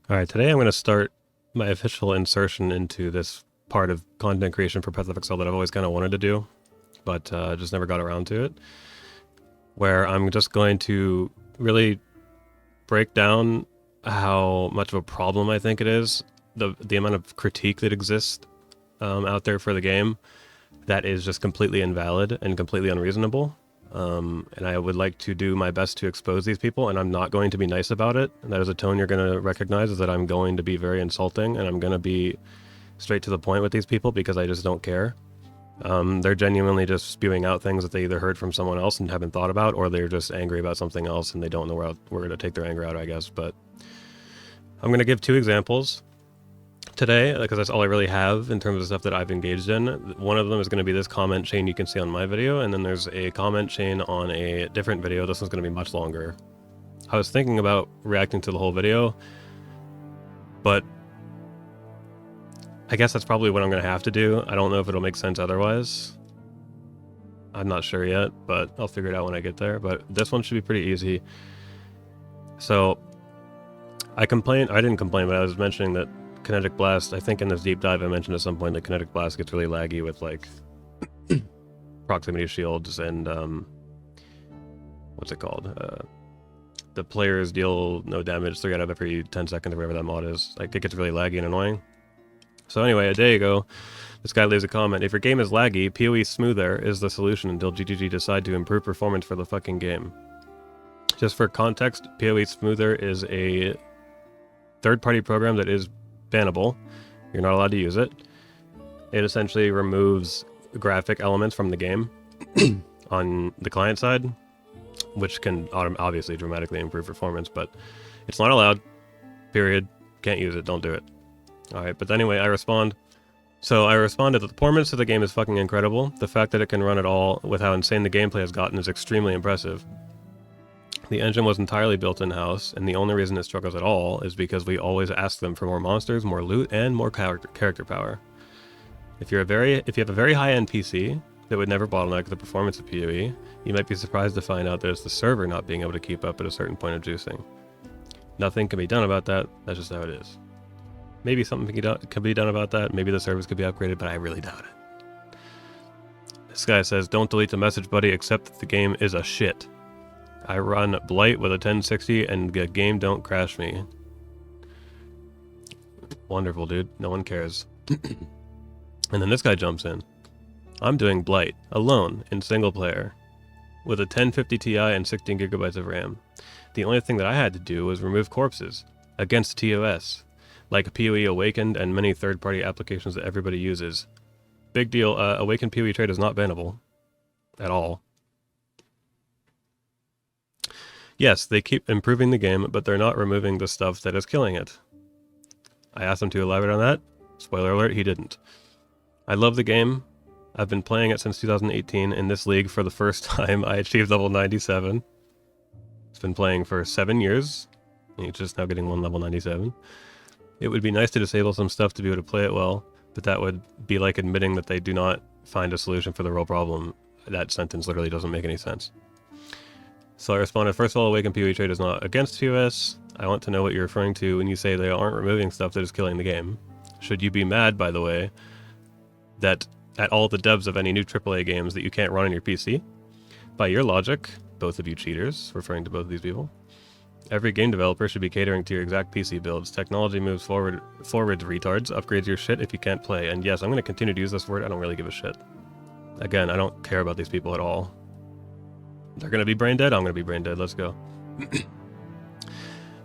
All right, today I'm going to start my official insertion into this part of content creation for Path of Exile that I've always kind of wanted to do, but just never got around to it, where I'm just going to really break down how much of a problem I think it is, the amount of critique that exists out there for the game that is just completely invalid and completely unreasonable. And I would like to do my best to expose these people, and I'm not going to be nice about it. And that is a tone you're going to recognize, is that I'm going to be very insulting, and I'm going to be straight to the point with these people because I just don't care. They're genuinely just spewing out things that they either heard from someone else and haven't thought about, or they're just angry about something else and they don't know where we're going to take their anger out, I guess. But I'm going to give 2 examples today, because that's all I really have in terms of stuff that I've engaged in. One of them is going to be this comment chain you can see on my video, and then there's a comment chain on a different video. This one's going to be much longer. I was thinking about reacting to the whole video, but I guess that's probably what I'm going to have to do. I don't know if it'll make sense otherwise. I'm not sure yet, but I'll figure it out when I get there. But this one should be pretty easy. So I didn't complain, but I was mentioning that Kinetic Blast, I think in this deep dive I mentioned at some point that Kinetic Blast gets really laggy with like proximity shields and what's it called? The players deal no damage 3 out of every 10 seconds or whatever that mod is. Like, it gets really laggy and annoying. So anyway, a day ago, this guy leaves a comment: if your game is laggy, POE Smoother is the solution until GGG decide to improve performance for the fucking game. Just for context, POE Smoother is a third-party program that is bannable. You're not allowed to use it. It essentially removes graphic elements from the game on the client side, which can obviously dramatically improve performance, but it's not allowed. Period. Can't use it. Don't do it. Alright, but anyway, I responded that the performance of the game is fucking incredible. The fact that it can run at all with how insane the gameplay has gotten is extremely impressive. The engine was entirely built in-house, and the only reason it struggles at all is because we always ask them for more monsters, more loot, and more character power. If you have a very high-end PC that would never bottleneck the performance of PoE, you might be surprised to find out that it's the server not being able to keep up at a certain point of juicing. Nothing can be done about that. That's just how it is. Maybe something can be done about that. Maybe the servers could be upgraded, but I really doubt it. This guy says, "Don't delete the message, buddy, except that the game is a shit. I run Blight with a 1060 and the game don't crash me." Wonderful, dude. No one cares. And then this guy jumps in. "I'm doing Blight, alone, in single player, with a 1050 Ti and 16 gigabytes of RAM. The only thing that I had to do was remove corpses, against TOS, like PoE Awakened and many third-party applications that everybody uses. Big deal, Awakened PoE trade is not bannable. At all. Yes, they keep improving the game, but they're not removing the stuff that is killing it." I asked him to elaborate on that. Spoiler alert, he didn't. "I love the game. I've been playing it since 2018. In this league, for the first time, I achieved level 97. It's been playing for 7 years. He's just now getting one level 97. It would be nice to disable some stuff to be able to play it well, but that would be like admitting that they do not find a solution for the real problem." That sentence literally doesn't make any sense. So I responded, "First of all, Awakened PoE trade is not against TOS. I want to know what you're referring to when you say they aren't removing stuff that is killing the game. Should you be mad, by the way, that at all the devs of any new AAA games that you can't run on your PC? By your logic, both of you cheaters," referring to both of these people, "every game developer should be catering to your exact PC builds. Technology moves forward, retards. Upgrades your shit if you can't play." And yes, I'm going to continue to use this word. I don't really give a shit. Again, I don't care about these people at all. They're going to be brain dead. I'm going to be brain dead. Let's go.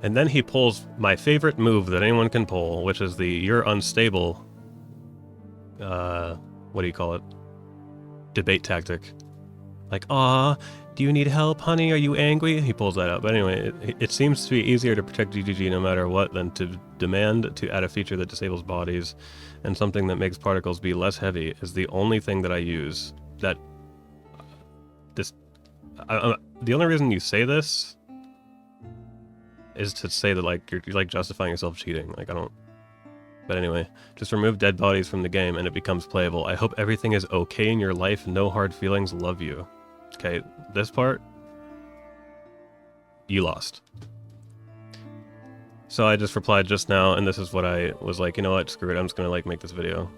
And then he pulls my favorite move that anyone can pull, which is the "you're unstable," what do you call it? Debate tactic. Like, "Aw, do you need help, honey? Are you angry?" He pulls that out. But anyway, it seems to be easier to protect GGG no matter what than to demand to add a feature that disables bodies, and something that makes particles be less heavy is the only thing that I use. That this the only reason you say this is to say that, like, you're like justifying yourself cheating. Like, I don't. But anyway, just remove dead bodies from the game and it becomes playable. I hope everything is okay in your life. No hard feelings. Love you. Okay, this part, you lost. So I just replied just now, and this is what I was like, you know what, screw it, I'm just gonna like make this video.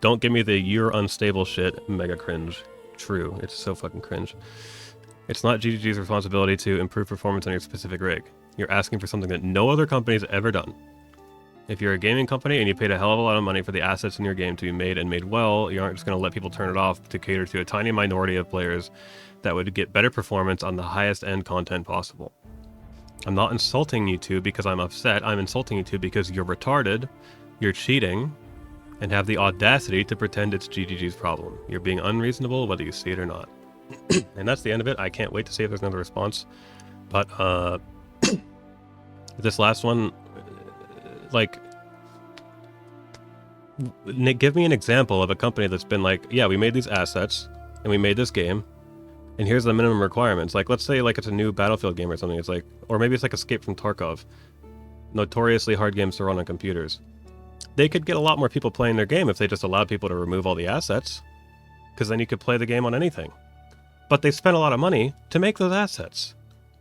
Don't give me the "you're unstable" shit, mega cringe. True, it's so fucking cringe. It's not GGG's responsibility to improve performance on your specific rig. You're asking for something that no other company's ever done. If you're a gaming company and you paid a hell of a lot of money for the assets in your game to be made and made well, you aren't just going to let people turn it off to cater to a tiny minority of players that would get better performance on the highest end content possible. I'm not insulting you two because I'm upset. I'm insulting you two because you're retarded, you're cheating, and have the audacity to pretend it's GGG's problem. You're being unreasonable whether you see it or not. And that's the end of it. I can't wait to see if there's another response. But this last one, like, give me an example of a company that's been like, yeah, we made these assets and we made this game, and here's the minimum requirements. Like, let's say like it's a new Battlefield game or something. It's like, or maybe it's like Escape from Tarkov, notoriously hard games to run on computers. They could get a lot more people playing their game if they just allowed people to remove all the assets, because then you could play the game on anything. But they spent a lot of money to make those assets.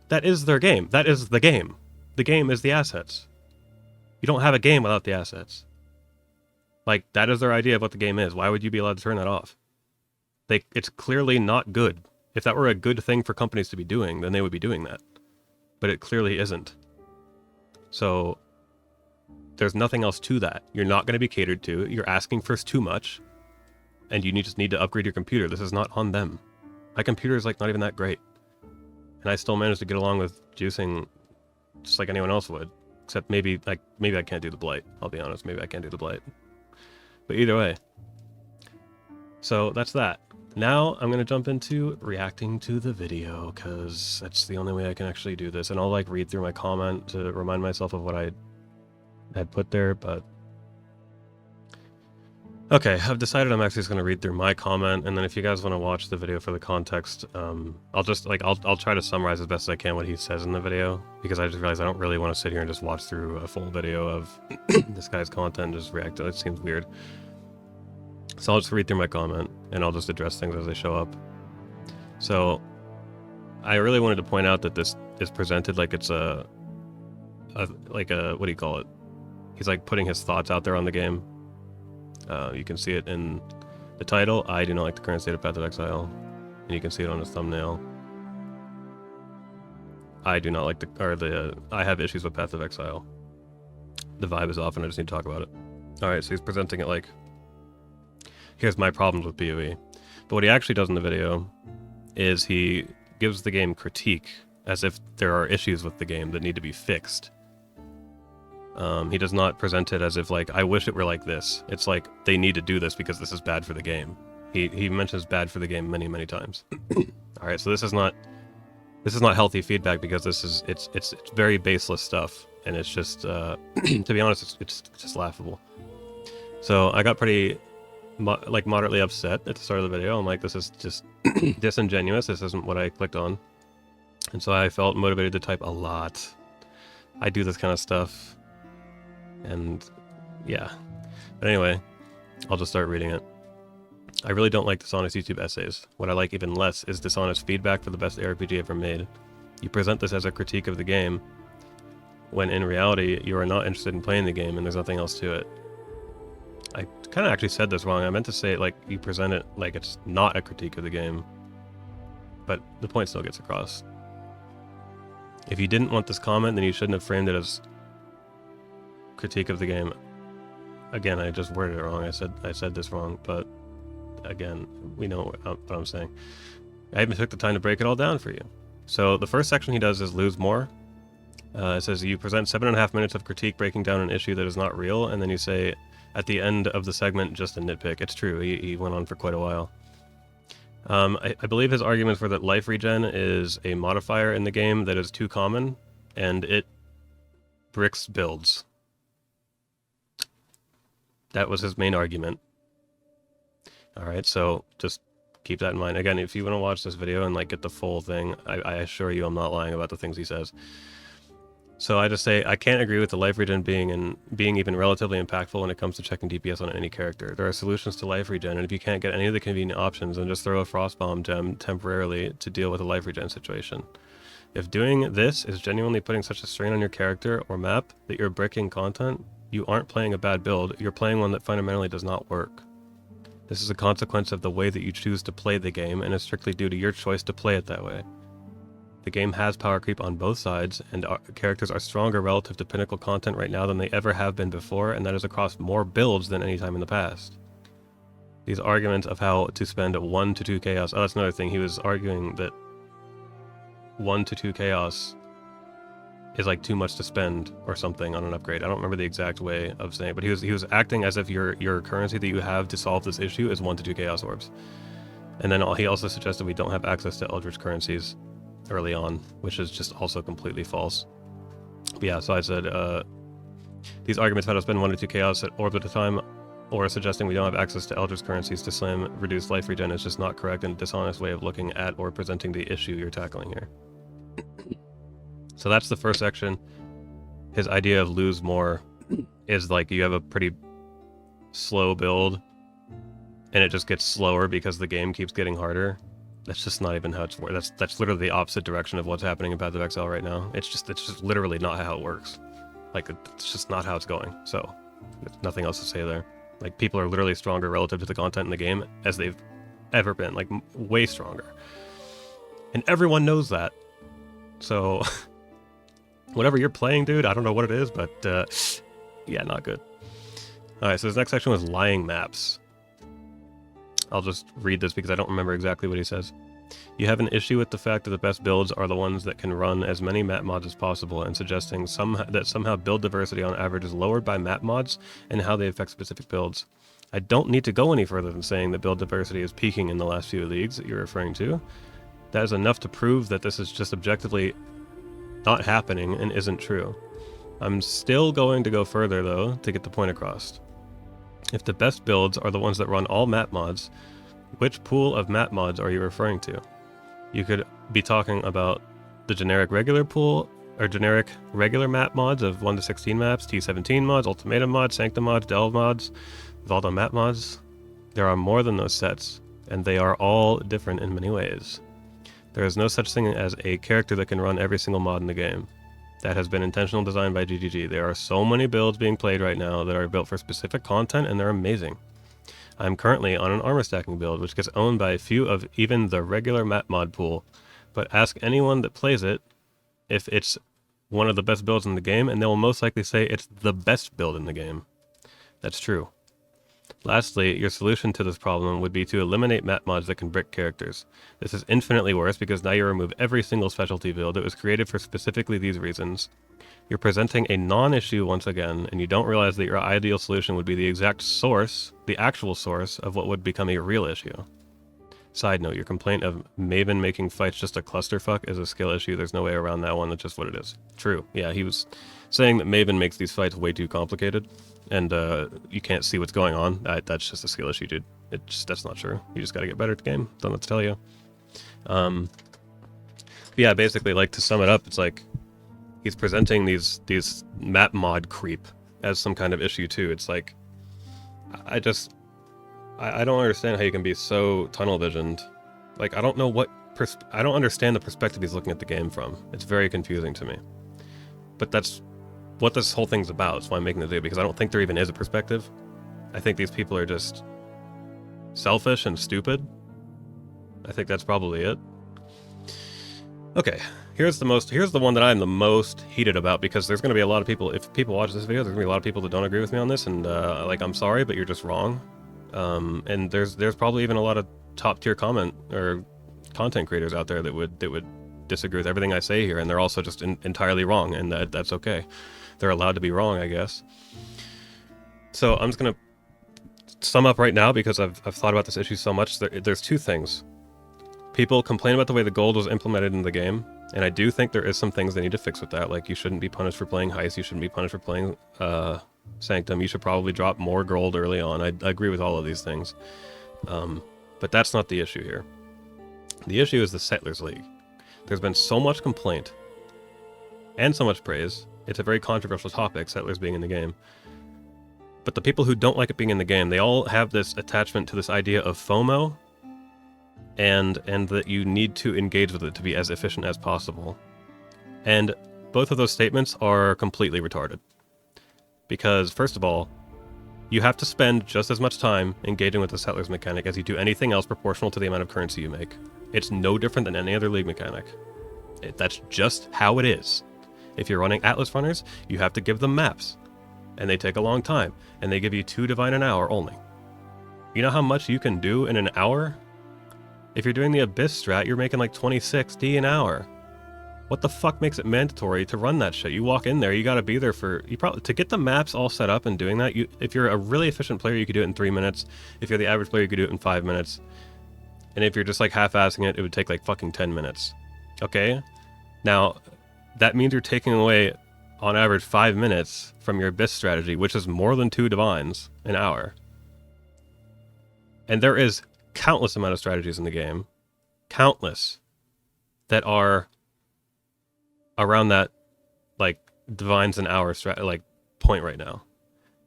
That is their game. That is the game. The game is the assets. You don't have a game without the assets. Like, that is their idea of what the game is. Why would you be allowed to turn that off? It's clearly not good. If that were a good thing for companies to be doing, then they would be doing that. But it clearly isn't. So, there's nothing else to that. You're not going to be catered to. You're asking for too much. And you just need to upgrade your computer. This is not on them. My computer is like not even that great. And I still managed to get along with juicing just like anyone else would. Except maybe I can't do the blight. I'll be honest, maybe I can't do the blight. But either way. So that's that. Now I'm going to jump into reacting to the video, because that's the only way I can actually do this. And I'll like read through my comment to remind myself of what I had put there, but... Okay, I've decided I'm actually just going to read through my comment, and then if you guys want to watch the video for the context, I'll just, like, I'll try to summarize as best as I can what he says in the video, because I just realized I don't really want to sit here and just watch through a full video of this guy's content and just react to it. It seems weird. So I'll just read through my comment, and I'll just address things as they show up. So, I really wanted to point out that this is presented like it's a what do you call it? He's like putting his thoughts out there on the game. You can see it in the title, I do not like the current state of Path of Exile. And you can see it on his thumbnail. I do not like I have issues with Path of Exile. The vibe is off and I just need to talk about it. Alright, so he's presenting it like, here's my problems with POE. But what he actually does in the video is he gives the game critique as if there are issues with the game that need to be fixed. He does not present it as if, like, I wish it were like this. It's like, they need to do this because this is bad for the game. He mentions bad for the game many, many times. Alright, so this is not healthy feedback, because it's very baseless stuff, and it's just, to be honest, it's just laughable. So I got pretty, moderately upset at the start of the video. I'm like, this is just disingenuous. This isn't what I clicked on. And so I felt motivated to type a lot. I do this kind of stuff. And yeah. But anyway, I'll just start reading it. I really don't like dishonest YouTube essays. What I like even less is dishonest feedback for the best ARPG ever made. You present this as a critique of the game, when in reality, you are not interested in playing the game and there's nothing else to it. I kind of actually said this wrong. I meant to say it like you present it like it's not a critique of the game. But the point still gets across. If you didn't want this comment, then you shouldn't have framed it as critique of the game. Again, I just worded it wrong. I said this wrong, but again, we know what I'm saying. I even took the time to break it all down for you. So the first section he does is lose more. It says you present 7.5 minutes of critique breaking down an issue that is not real, and then you say at the end of the segment, just a nitpick. It's true, he went on for quite a while. I believe his arguments were that life regen is a modifier in the game that is too common, and it bricks builds. That was his main argument. Alright, so just keep that in mind. Again, if you want to watch this video and like get the full thing, I assure you I'm not lying about the things he says. So I just say, I can't agree with the life regen being even relatively impactful when it comes to checking DPS on any character. There are solutions to life regen, and if you can't get any of the convenient options, then just throw a Frostbomb gem temporarily to deal with a life regen situation. If doing this is genuinely putting such a strain on your character or map that you're breaking content, you aren't playing a bad build, you're playing one that fundamentally does not work. This is a consequence of the way that you choose to play the game, and is strictly due to your choice to play it that way. The game has power creep on both sides, and characters are stronger relative to pinnacle content right now than they ever have been before, and that is across more builds than any time in the past. These arguments of how to spend 1 to 2 chaos... Oh, that's another thing. He was arguing that 1 to 2 chaos is like too much to spend or something on an upgrade. I don't remember the exact way of saying it, but he was acting as if your currency that you have to solve this issue is 1 to 2 chaos orbs. And then he also suggested we don't have access to eldritch currencies early on, which is just also completely false. But yeah, so I said these arguments about us spend 1 to 2 chaos at orbs at a time, or suggesting we don't have access to eldritch currencies to slam reduced life regen is just not correct and a dishonest way of looking at or presenting the issue you're tackling here. So that's the first section. His idea of lose more is like you have a pretty slow build and it just gets slower because the game keeps getting harder. That's just not even how it's working. That's literally the opposite direction of what's happening in Path of Exile right now. It's just literally not how it works. Like, it's just not how it's going. So there's nothing else to say there. Like, people are literally stronger relative to the content in the game as they've ever been. Like, way stronger. And everyone knows that. So whatever you're playing, dude, I don't know what it is, but yeah, not good. Alright, so this next section was lying maps. I'll just read this because I don't remember exactly what he says. You have an issue with the fact that the best builds are the ones that can run as many map mods as possible, and suggesting that somehow build diversity on average is lowered by map mods and how they affect specific builds. I don't need to go any further than saying that build diversity is peaking in the last few leagues that you're referring to. That is enough to prove that this is just objectively not happening and isn't true. I'm still going to go further, though, to get the point across. If the best builds are the ones that run all map mods, which pool of map mods are you referring to? You could be talking about the generic regular pool, or generic regular map mods of 1 to 16 maps, T17 mods, Ultimatum mods, Sanctum mods, Delve mods, Valdo map mods. There are more than those sets, and they are all different in many ways. There is no such thing as a character that can run every single mod in the game. That has been intentional design by GGG. There are so many builds being played right now that are built for specific content, and they're amazing. I'm currently on an armor stacking build, which gets owned by a few of even the regular map mod pool, but ask anyone that plays it if it's one of the best builds in the game, and they will most likely say it's the best build in the game. That's true. Lastly, your solution to this problem would be to eliminate map mods that can brick characters. This is infinitely worse because now you remove every single specialty build that was created for specifically these reasons. You're presenting a non-issue once again, and you don't realize that your ideal solution would be the exact source, the actual source, of what would become a real issue. Side note, your complaint of Maven making fights just a clusterfuck is a skill issue. There's no way around that one. That's just what it is. True. Yeah, he was saying that Maven makes these fights way too complicated, and you can't see what's going on. That's just a skill issue, dude. That's not true. You just gotta get better at the game. Don't know what to tell you. Yeah, basically, like, to sum it up, it's like he's presenting these map mod creep as some kind of issue too. It's like, I don't understand how you can be so tunnel visioned. Like, I don't know I don't understand the perspective he's looking at the game from. It's very confusing to me. But that's what this whole thing's about. That's why I'm making the video, because I don't think there even is a perspective. I think these people are just selfish and stupid. I think that's probably it. Okay, here's the one that I'm the most heated about, because there's going to be a lot of people, if people watch this video, there's going to be a lot of people that don't agree with me on this, and like, I'm sorry, but you're just wrong. And there's probably even a lot of top tier content creators out there that would disagree with everything I say here, and they're also just entirely wrong, and that's okay. They're allowed to be wrong, I guess. So I'm just gonna sum up right now, because I've thought about this issue so much. There's two things. People complain about the way the gold was implemented in the game, and I do think there is some things they need to fix with that. Like, you shouldn't be punished for playing Heist, you shouldn't be punished for playing Sanctum, you should probably drop more gold early on. I agree with all of these things. But that's not the issue here. The issue is the Settlers League. There's been so much complaint and so much praise. It's a very controversial topic, Settlers being in the game. But the people who don't like it being in the game, they all have this attachment to this idea of FOMO, and that you need to engage with it to be as efficient as possible. And both of those statements are completely retarded. Because, first of all, you have to spend just as much time engaging with the Settlers mechanic as you do anything else proportional to the amount of currency you make. It's no different than any other League mechanic. That's just how it is. If you're running Atlas runners, you have to give them maps. And they take a long time. And they give you 2 divine an hour only. You know how much you can do in an hour? If you're doing the Abyss strat, you're making like 26D an hour. What the fuck makes it mandatory to run that shit? You walk in there, you gotta be there for... to get the maps all set up and doing that, if you're a really efficient player, you could do it in 3 minutes. If you're the average player, you could do it in 5 minutes. And if you're just like half-assing it, it would take like fucking 10 minutes. Okay? Now, that means you're taking away, on average, 5 minutes from your Abyss strategy, which is more than 2 divines an hour. And there is countless amount of strategies in the game. Countless. That are around that, like, divines an hour point right now.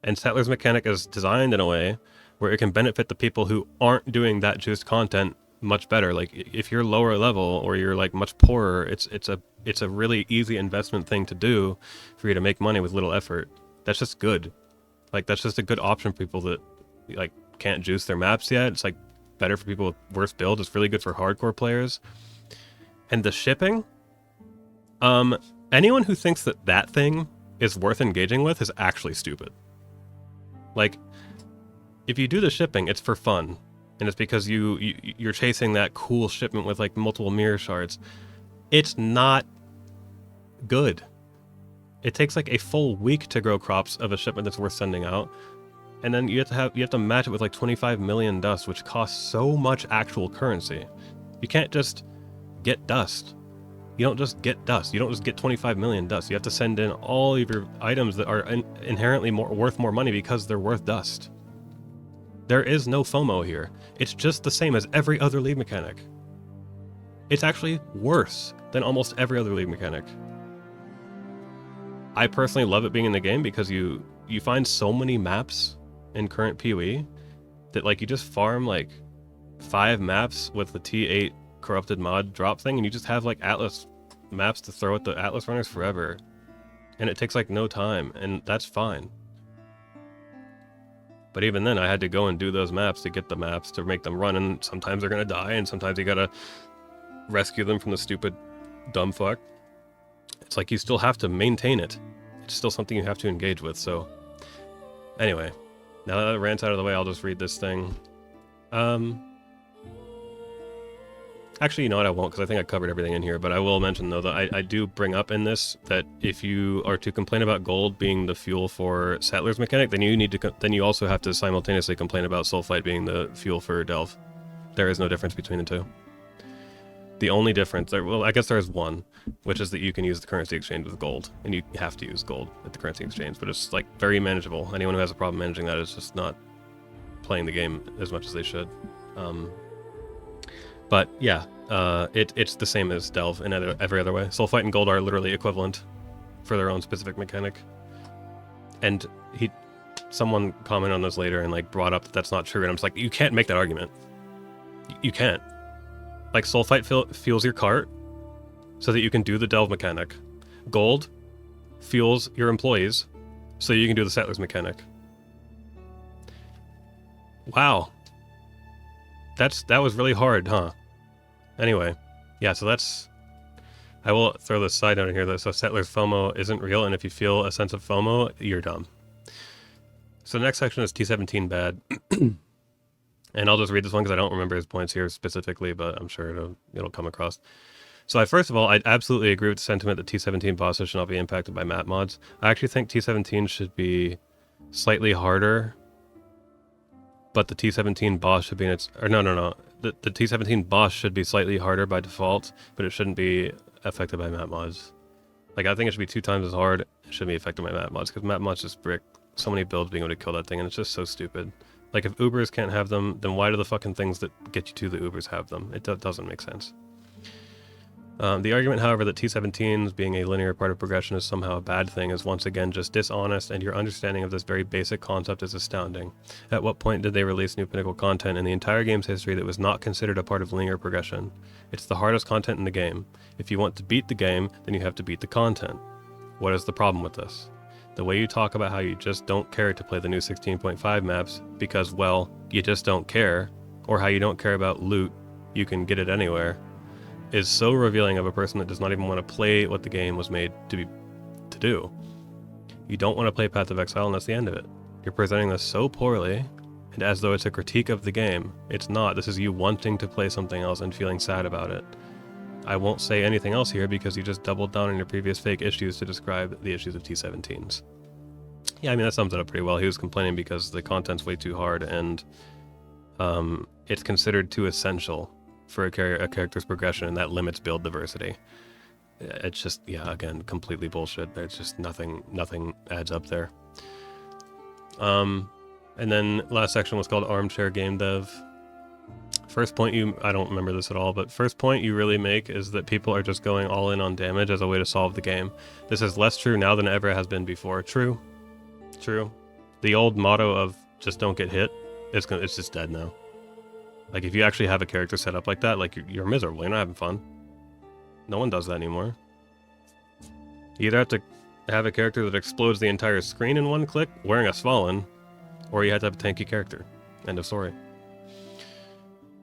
And Settlers mechanic is designed in a way where it can benefit the people who aren't doing that juiced content much better. Like, if you're lower level or you're like much poorer, it's a really easy investment thing to do for you to make money with little effort. That's just good. Like, that's just a good option for people that like can't juice their maps yet. It's like better for people with worse build. It's really good for hardcore players. And the shipping, anyone who thinks that thing is worth engaging with is actually stupid. Like, if you do the shipping, it's for fun. And it's because you're chasing that cool shipment with like multiple mirror shards. It's not good. It takes like a full week to grow crops of a shipment that's worth sending out. And then you have to match it with like 25 million dust, which costs so much actual currency. You can't just get dust. You don't just get dust. You don't just get 25 million dust. You have to send in all of your items that are inherently worth more money because they're worth dust. There is no FOMO here. It's just the same as every other League mechanic. It's actually worse than almost every other League mechanic. I personally love it being in the game because you find so many maps in current POE that like you just farm like 5 maps with the T8 corrupted mod drop thing, and you just have like Atlas maps to throw at the Atlas runners forever. And it takes like no time, and that's fine. But even then, I had to go and do those maps to get the maps to make them run, and sometimes they're gonna die, and sometimes you gotta rescue them from the stupid dumb fuck. It's like you still have to maintain it. It's still something you have to engage with, so... Anyway, now that the rant's out of the way, I'll just read this thing. Actually, you know what, I won't, because I think I covered everything in here, but I will mention, though, that I do bring up in this that if you are to complain about gold being the fuel for Settlers mechanic, then you also have to simultaneously complain about Sulfite being the fuel for Delve. There is no difference between the two. The only difference, well, I guess there is one, which is that you can use the currency exchange with gold, and you have to use gold at the currency exchange, but it's, like, very manageable. Anyone who has a problem managing that is just not playing the game as much as they should. But yeah, it's the same as Delve in every other way. Sulfite and gold are literally equivalent for their own specific mechanic. And someone commented on this later and like brought up that that's not true, and I'm just like, you can't make that argument. You can't. Like, Sulfite fuels your cart so that you can do the Delve mechanic. Gold fuels your employees so you can do the Settlers mechanic. Wow. That was really hard, huh? Anyway, yeah, so that's... I will throw this side note in here that so Settlers FOMO isn't real, and if you feel a sense of FOMO, you're dumb. So the next section is T17 bad. And I'll just read this one because I don't remember his points here specifically, but I'm sure it'll come across. So first of all, I absolutely agree with the sentiment that T17 bosses should not be impacted by map mods. I actually think T17 should be slightly harder, but the T17 boss should be in its... Or no. The T17 boss should be slightly harder by default, but it shouldn't be affected by map mods. Like, I think it should be 2 times as hard. It shouldn't be affected by map mods, because map mods just brick so many builds being able to kill that thing, and it's just so stupid. Like, if Ubers can't have them, then why do the fucking things that get you to the Ubers have them? It doesn't make sense. The argument, however, that T17s being a linear part of progression is somehow a bad thing is once again just dishonest, and your understanding of this very basic concept is astounding. At what point did they release new pinnacle content in the entire game's history that was not considered a part of linear progression? It's the hardest content in the game. If you want to beat the game, then you have to beat the content. What is the problem with this? The way you talk about how you just don't care to play the new 16.5 maps because, well, you just don't care, or how you don't care about loot, you can get it anywhere, is so revealing of a person that does not even want to play what the game was made to do. You don't want to play Path of Exile, and that's the end of it. You're presenting this so poorly, and as though it's a critique of the game. It's not. This is you wanting to play something else and feeling sad about it. I won't say anything else here because you just doubled down on your previous fake issues to describe the issues of T17s. Yeah, I mean, that sums it up pretty well. He was complaining because the content's way too hard, and it's considered too essential for a character's progression, and that limits build diversity. It's just, yeah, again, completely bullshit. There's just nothing adds up there. And then last section was called Armchair Gamedev. First point I don't remember this at all, but first point you really make is that people are just going all in on damage as a way to solve the game. This is less true now than it ever has been before. True. The old motto of just don't get hit, it's just dead now. Like, if you actually have a character set up like that, like, you're miserable, you're not having fun. No one does that anymore. You either have to have a character that explodes the entire screen in one click, wearing a Svalin, or you have to have a tanky character. End of story.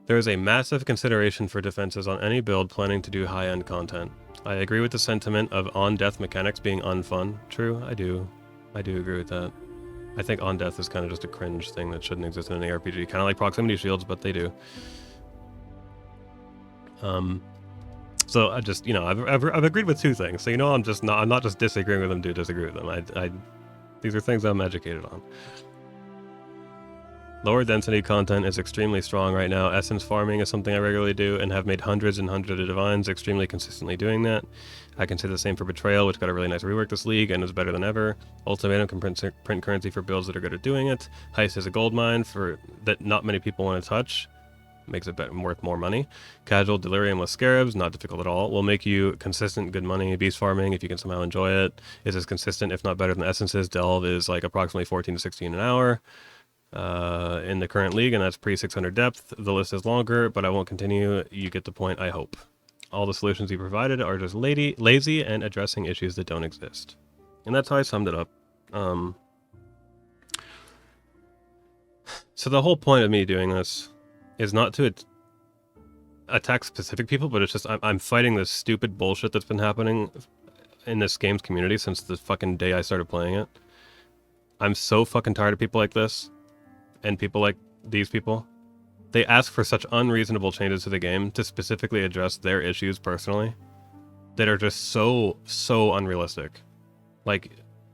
There is a massive consideration for defenses on any build planning to do high-end content. I agree with the sentiment of on-death mechanics being unfun. True, I do agree with that. I think on-death is kind of just a cringe thing that shouldn't exist in an ARPG. Kind of like proximity shields, but they do. So I just, I've agreed with two things. So I'm not just disagreeing with them to disagree with them. These are things I'm educated on. Lower density content is extremely strong right now. Essence farming is something I regularly do and have made hundreds and hundreds of divines extremely consistently doing that. I can say the same for Betrayal, which got a really nice rework this league and is better than ever. Ultimatum can print currency for builds that are good at doing it. Heist is a gold mine that not many people want to touch. Makes it worth more money. Casual Delirium with Scarabs, not difficult at all. Will make you consistent good money. Beast farming, if you can somehow enjoy it, is as consistent, if not better than Essences. Delve is like approximately 14 to 16 an hour. In the current league, and that's pre-600 depth. The list is longer, but I won't continue. You get the point, I hope. All the solutions you provided are just lazy and addressing issues that don't exist. And that's how I summed it up. So the whole point of me doing this is not to attack specific people, but it's just I'm fighting this stupid bullshit that's been happening in this game's community since the fucking day I started playing it. I'm so fucking tired of people like this. And people like these people, they ask for such unreasonable changes to the game to specifically address their issues personally that are just so unrealistic. Like,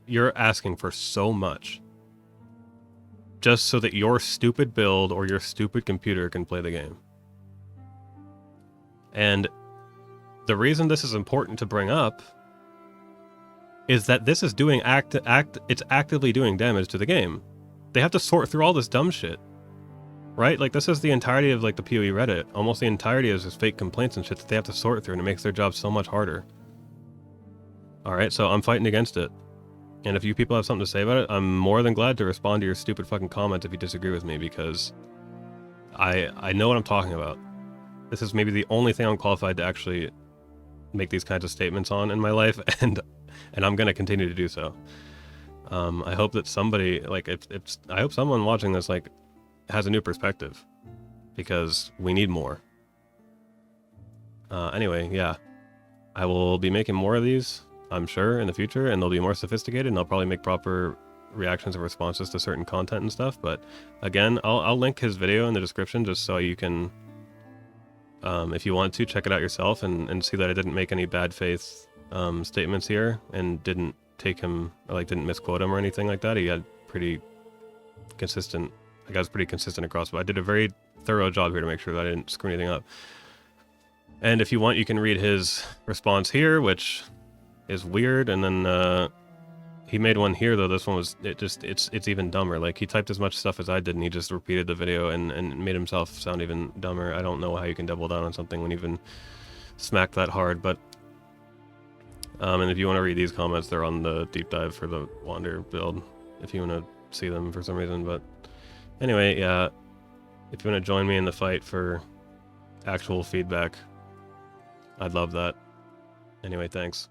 you're asking for so much just so that your stupid build or your stupid computer can play the game. And the reason this is important to bring up is that this is doing it's actively doing damage to the game. They have to sort through all this dumb shit, right? Like, this is the entirety of, like, the POE Reddit. Almost the entirety is just fake complaints and shit that they have to sort through, and it makes their job so much harder. Alright, so I'm fighting against it. And if you people have something to say about it, I'm more than glad to respond to your stupid fucking comments if you disagree with me, because I know what I'm talking about. This is maybe the only thing I'm qualified to actually make these kinds of statements on in my life, and I'm going to continue to do so. I hope that somebody, like, I hope someone watching this, like, has a new perspective, because we need more. Anyway, yeah, I will be making more of these, I'm sure, in the future, and they'll be more sophisticated, and I'll probably make proper reactions and responses to certain content and stuff. But again, I'll link his video in the description just so you can, if you want to, check it out yourself and see that I didn't make any bad faith statements here and didn't take him, like, didn't misquote him or anything like that. He had pretty consistent, like, I was pretty consistent across, but I did a very thorough job here to make sure that I didn't screw anything up. And if you want, you can read his response here, which is weird, and then he made one here, though. This one was, it's even dumber. Like, he typed as much stuff as I did, and he just repeated the video and made himself sound even dumber. I don't know how you can double down on something when you've been smack that hard, but and if you want to read these comments, they're on the deep dive for the Wander build, if you want to see them for some reason. But anyway, yeah, if you want to join me in the fight for actual feedback, I'd love that. Anyway, thanks.